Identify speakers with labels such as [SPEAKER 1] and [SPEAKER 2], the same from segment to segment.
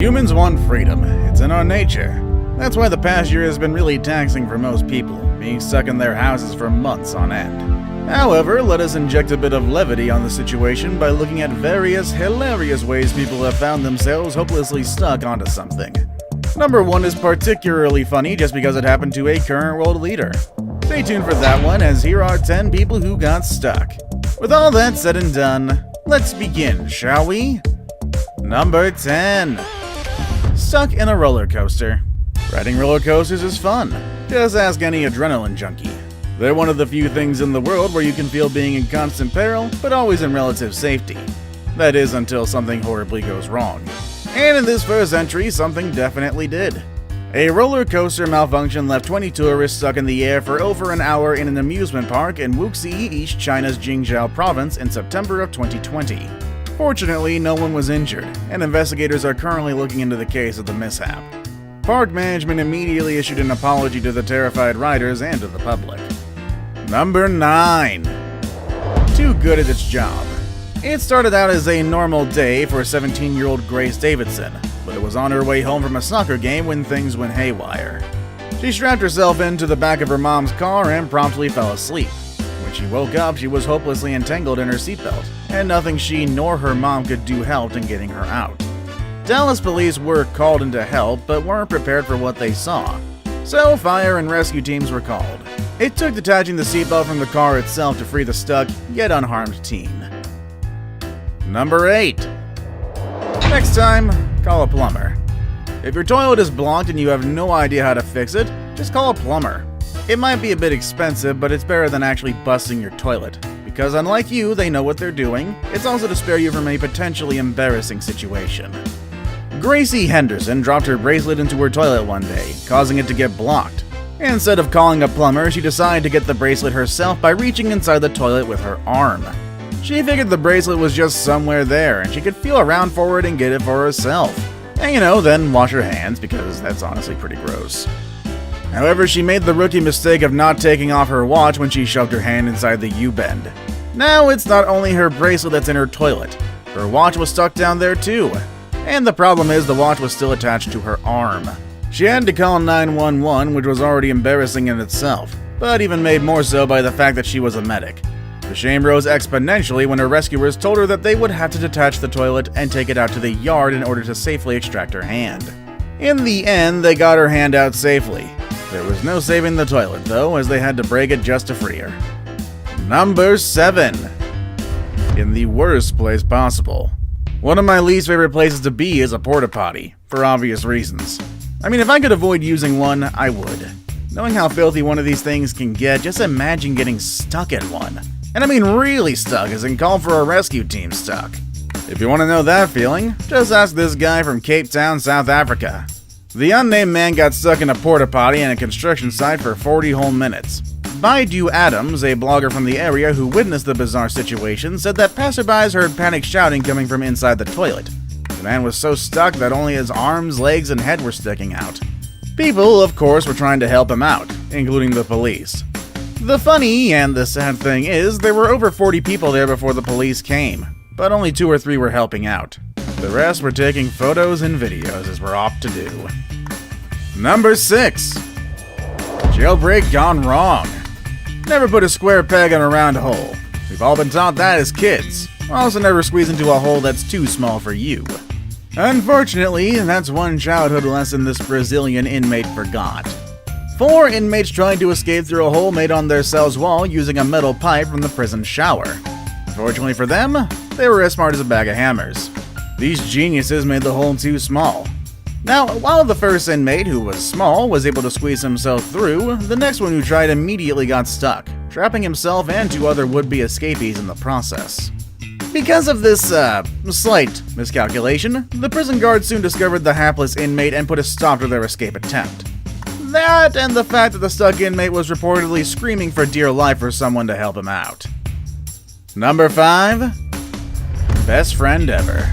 [SPEAKER 1] Humans want freedom. It's in our nature. That's why the past year has been really taxing for most people, being stuck in their houses for months on end. However, let us inject a bit of levity on the situation by looking at various hilarious ways people have found themselves hopelessly stuck onto something. Number 1 is particularly funny just because it happened to a current world leader. Stay tuned for that one, as here are 10 people who got stuck. With all that said and done, let's begin, shall we? Number 10. Stuck in a roller coaster. Riding roller coasters is fun. Just ask any adrenaline junkie. They're one of the few things in the world where you can feel being in constant peril, but always in relative safety. That is, until something horribly goes wrong. And in this first entry, something definitely did. A roller coaster malfunction left 20 tourists stuck in the air for over an hour in an amusement park in Wuxi, East China's Jingzhou province in September of 2020. Fortunately, no one was injured, and investigators are currently looking into the case of the mishap. Park management immediately issued an apology to the terrified riders and to the public. Number 9. Too good at its job. It started out as a normal day for 17-year-old Grace Davidson, but it was on her way home from a soccer game when things went haywire. She strapped herself into the back of her mom's car and promptly fell asleep. When she woke up, she was hopelessly entangled in her seatbelt, and nothing she nor her mom could do helped in getting her out. Dallas police were called in to help, but weren't prepared for what they saw, so fire and rescue teams were called. It took detaching the seatbelt from the car itself to free the stuck, yet unharmed teen. Number 8. Next time, call a plumber. If your toilet is blocked and you have no idea how to fix it, just call a plumber. It might be a bit expensive, but it's better than actually busting your toilet. Because unlike you, they know what they're doing. It's also to spare you from a potentially embarrassing situation. Gracie Henderson dropped her bracelet into her toilet one day, causing it to get blocked. Instead of calling a plumber, she decided to get the bracelet herself by reaching inside the toilet with her arm. She figured the bracelet was just somewhere there, and she could feel around for it and get it for herself. And then wash her hands, because that's honestly pretty gross. However, she made the rookie mistake of not taking off her watch when she shoved her hand inside the U-bend. Now it's not only her bracelet that's in her toilet. Her watch was stuck down there too. And the problem is the watch was still attached to her arm. She had to call 911, which was already embarrassing in itself, but even made more so by the fact that she was a medic. The shame rose exponentially when her rescuers told her that they would have to detach the toilet and take it out to the yard in order to safely extract her hand. In the end, they got her hand out safely. There was no saving the toilet, though, as they had to break it just to free her. Number 7. In the worst place possible. One of my least favorite places to be is a porta potty, for obvious reasons. I mean, if I could avoid using one, I would. Knowing how filthy one of these things can get, just imagine getting stuck in one. And I mean really stuck, as in call for a rescue team stuck. If you want to know that feeling, just ask this guy from Cape Town, South Africa. The unnamed man got stuck in a porta potty in a construction site for 40 whole minutes. Baidu Adams, a blogger from the area who witnessed the bizarre situation, said that passerbys heard panic shouting coming from inside the toilet. The man was so stuck that only his arms, legs, and head were sticking out. People, of course, were trying to help him out, including the police. The funny and the sad thing is, there were over 40 people there before the police came, but only 2 or 3 were helping out. The rest were taking photos and videos, as we're opt to do. Number 6. Jailbreak gone wrong. Never put a square peg in a round hole. We've all been taught that as kids. Also never squeeze into a hole that's too small for you. Unfortunately, that's one childhood lesson this Brazilian inmate forgot. 4 inmates tried to escape through a hole made on their cell's wall using a metal pipe from the prison shower. Fortunately for them, they were as smart as a bag of hammers. These geniuses made the hole too small. Now, while the first inmate, who was small, was able to squeeze himself through, the next one who tried immediately got stuck, trapping himself and 2 other would-be escapees in the process. Because of this, slight miscalculation, the prison guard soon discovered the hapless inmate and put a stop to their escape attempt. That, and the fact that the stuck inmate was reportedly screaming for dear life for someone to help him out. Number 5. Best friend ever.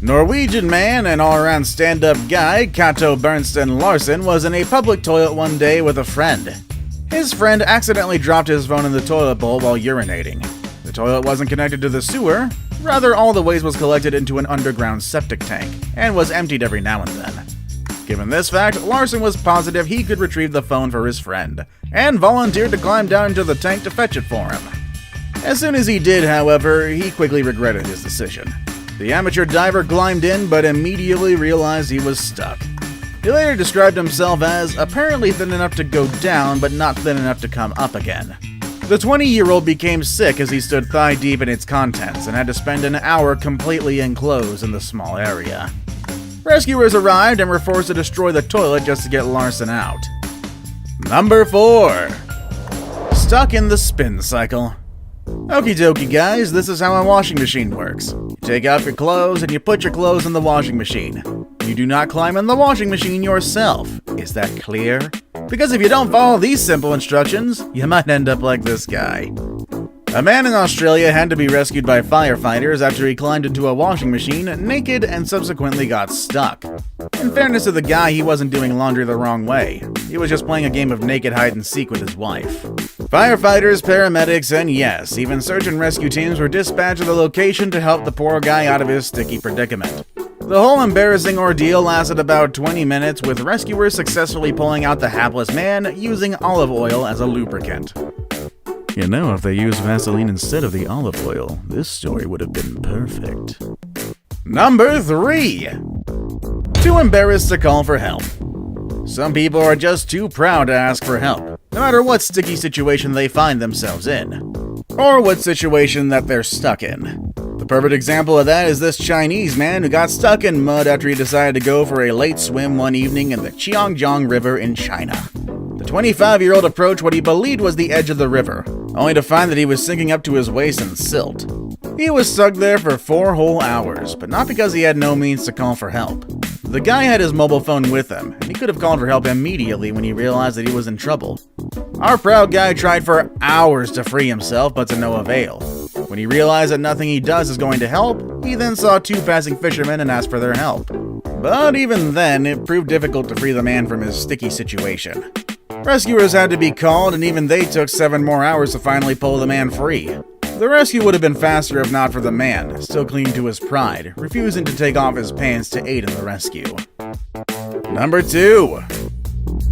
[SPEAKER 1] Norwegian man and all-around stand-up guy Cato Bernstein Larsen was in a public toilet one day with a friend. His friend accidentally dropped his phone in the toilet bowl while urinating. The The toilet wasn't connected to the sewer, rather all the waste was collected into an underground septic tank, and was emptied every now and then. Given this fact, Larson was positive he could retrieve the phone for his friend, and volunteered to climb down into the tank to fetch it for him. As soon as he did, however, he quickly regretted his decision. The amateur diver climbed in, but immediately realized he was stuck. He later described himself as apparently thin enough to go down, but not thin enough to come up again. The 20-year-old became sick as he stood thigh-deep in its contents and had to spend an hour completely enclosed in the small area. Rescuers arrived and were forced to destroy the toilet just to get Larson out. Number 4. Stuck in the spin cycle. Okie dokie guys, this is how a washing machine works. You take out your clothes and you put your clothes in the washing machine. You do not climb in the washing machine yourself. Is that clear? Because if you don't follow these simple instructions, you might end up like this guy. A man in Australia had to be rescued by firefighters after he climbed into a washing machine naked and subsequently got stuck. In fairness to the guy, he wasn't doing laundry the wrong way. He was just playing a game of naked hide-and-seek with his wife. Firefighters, paramedics, and yes, even search and rescue teams were dispatched to the location to help the poor guy out of his sticky predicament. The whole embarrassing ordeal lasted about 20 minutes, with rescuers successfully pulling out the hapless man using olive oil as a lubricant. You know, if they used Vaseline instead of the olive oil, this story would have been perfect. Number 3. Too embarrassed to call for help. Some people are just too proud to ask for help, no matter what sticky situation they find themselves in, or what situation that they're stuck in. The perfect example of that is this Chinese man who got stuck in mud after he decided to go for a late swim one evening in the Qiangjiang River in China. The 25-year-old approached what he believed was the edge of the river, only to find that he was sinking up to his waist in silt. He was stuck there for 4 whole hours, but not because he had no means to call for help. The guy had his mobile phone with him, and he could have called for help immediately when he realized that he was in trouble. Our proud guy tried for hours to free himself, but to no avail. When he realized that nothing he does is going to help, he then saw 2 passing fishermen and asked for their help. But even then, it proved difficult to free the man from his sticky situation. Rescuers had to be called, and even they took 7 more hours to finally pull the man free. The rescue would have been faster if not for the man, still clinging to his pride, refusing to take off his pants to aid in the rescue. Number 2.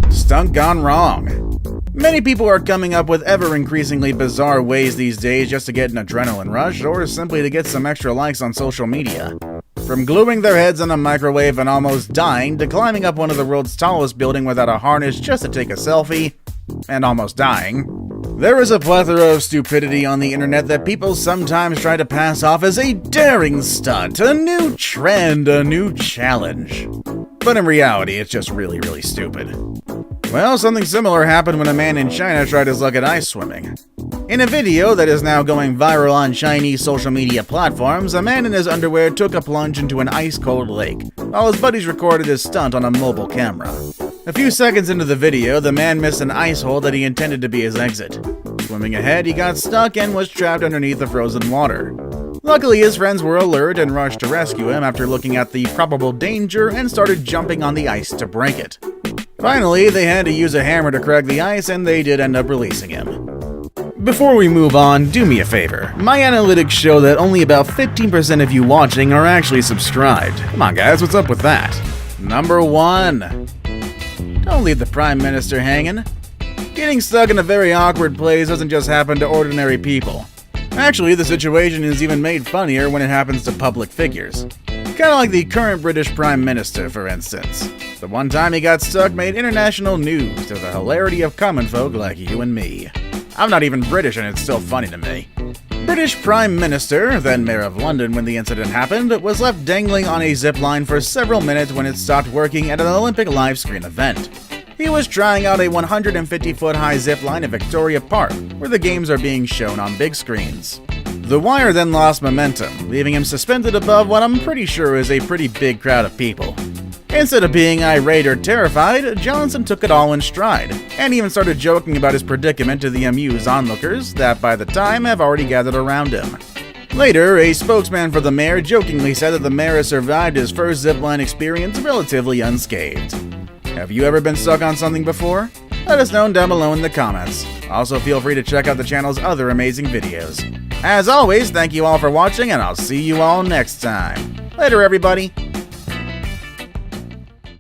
[SPEAKER 1] Stunt gone wrong. Many people are coming up with ever-increasingly bizarre ways these days just to get an adrenaline rush, or simply to get some extra likes on social media. From gluing their heads on a microwave and almost dying, to climbing up one of the world's tallest buildings without a harness just to take a selfie, and almost dying. There is a plethora of stupidity on the internet that people sometimes try to pass off as a daring stunt, a new trend, a new challenge. But in reality, it's just really, really stupid. Well, something similar happened when a man in China tried his luck at ice swimming. In a video that is now going viral on Chinese social media platforms, a man in his underwear took a plunge into an ice-cold lake, while his buddies recorded his stunt on a mobile camera. A few seconds into the video, the man missed an ice hole that he intended to be his exit. Swimming ahead, he got stuck and was trapped underneath the frozen water. Luckily, his friends were alert and rushed to rescue him after looking at the probable danger and started jumping on the ice to break it. Finally, they had to use a hammer to crack the ice, and they did end up releasing him. Before we move on, do me a favor. My analytics show that only about 15% of you watching are actually subscribed. Come on guys, what's up with that? Number 1. Don't leave the Prime Minister hanging. Getting stuck in a very awkward place doesn't just happen to ordinary people. Actually, the situation is even made funnier when it happens to public figures. Kinda like the current British Prime Minister, for instance. The one time he got stuck made international news to the hilarity of common folk like you and me. I'm not even British and it's still funny to me. British Prime Minister, then Mayor of London when the incident happened, was left dangling on a zipline for several minutes when it stopped working at an Olympic live screen event. He was trying out a 150-foot-high zipline at Victoria Park, where the games are being shown on big screens. The wire then lost momentum, leaving him suspended above what I'm pretty sure is a pretty big crowd of people. Instead of being irate or terrified, Johnson took it all in stride, and even started joking about his predicament to the amused onlookers that by the time have already gathered around him. Later, a spokesman for the mayor jokingly said that the mayor has survived his first zipline experience relatively unscathed. Have you ever been stuck on something before? Let us know down below in the comments. Also, feel free to check out the channel's other amazing videos. As always, thank you all for watching, and I'll see you all next time. Later, everybody.